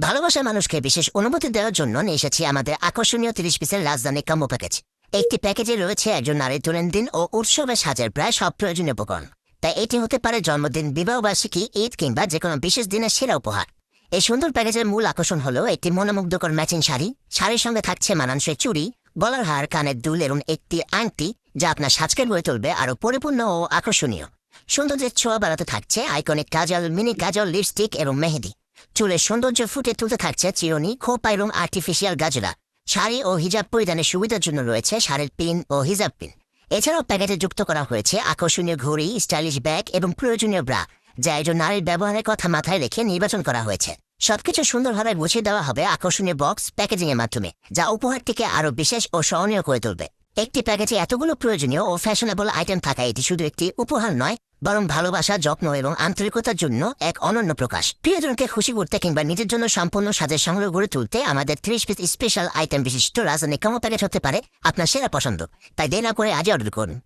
ভালোবাসার মানুষকে বিশেষ অনুমতি দেওয়ার জন্য নিয়ে এসেছি আমাদের আকর্ষণীয় 30 পিসের রাজধানী কম্বো প্যাকেজ। একটি প্যাকেজে রয়েছে একজন নারীর দৈনন্দিন ও উৎসবে সাজের প্রায় সব প্রয়োজনীয় উপকরণ। তাই এটি হতে পারে জন্মদিন, বিবাহবার্ষিকী, ঈদ কিংবা যে কোনো বিশেষ দিনের সেরা উপহার। এই সুন্দর প্যাকেজের মূল আকর্ষণ হলো একটি মনোমুগ্ধকর ম্যাচিং শাড়ি। শাড়ির সঙ্গে থাকছে মানানসই চুড়ি, গলার হার, কানের দুল এবং একটি আংটি, যা আপনার সাজকে গড়ে তুলবে আরও পরিপূর্ণ ও আকর্ষণীয়। সৌন্দর্যের ছোঁয়া বাড়াতে থাকছে আইকনিক কাজল, মিনি কাজল, লিপস্টিক এবং মেহেদি। চুলের সৌন্দর্য ফুটে তুলতে থাকছে চিরুনি, খোপা এবং আর্টিফিশিয়াল গাজরা। শাড়ি ও হিজাব পরিধানের সুবিধার জন্য রয়েছে শাড়ির পিন ও হিজাব পিন। এছাড়াও প্যাকেটে যুক্ত করা হয়েছে আকর্ষণীয় ঘড়ি, স্টাইলিশ ব্যাগ এবং প্রয়োজনীয় ব্রা, যা একজন নারীর ব্যবহারের কথা মাথায় রেখে নির্বাচন করা হয়েছে। সবকিছু সুন্দরভাবে গুছিয়ে দেওয়া হবে আকর্ষণীয় বক্স প্যাকেজিং এর মাধ্যমে, যা উপহারটিকে আরও বিশেষ ও স্মরণীয় করে তুলবে। একটি প্যাকেজে এতগুলো প্রয়োজনীয় ও ফ্যাশনেবল আইটেম থাকা এটি শুধু একটি উপহার নয়, বরং ভালোবাসা, যত্ন এবং আন্তরিকতার জন্য এক অনন্য প্রকাশ। প্রিয়জনকে খুশি করতে কিংবা নিজের জন্য সম্পূর্ণ সাজের সংগ্রহ গড়ে তুলতে আমাদের 30 পিস স্পেশাল আইটেম বিশিষ্ট রাজধানী কম্বো প্যাকেজ হতে পারে আপনার সেরা পছন্দ। তাই দেরি না করে আজই অর্ডার করুন।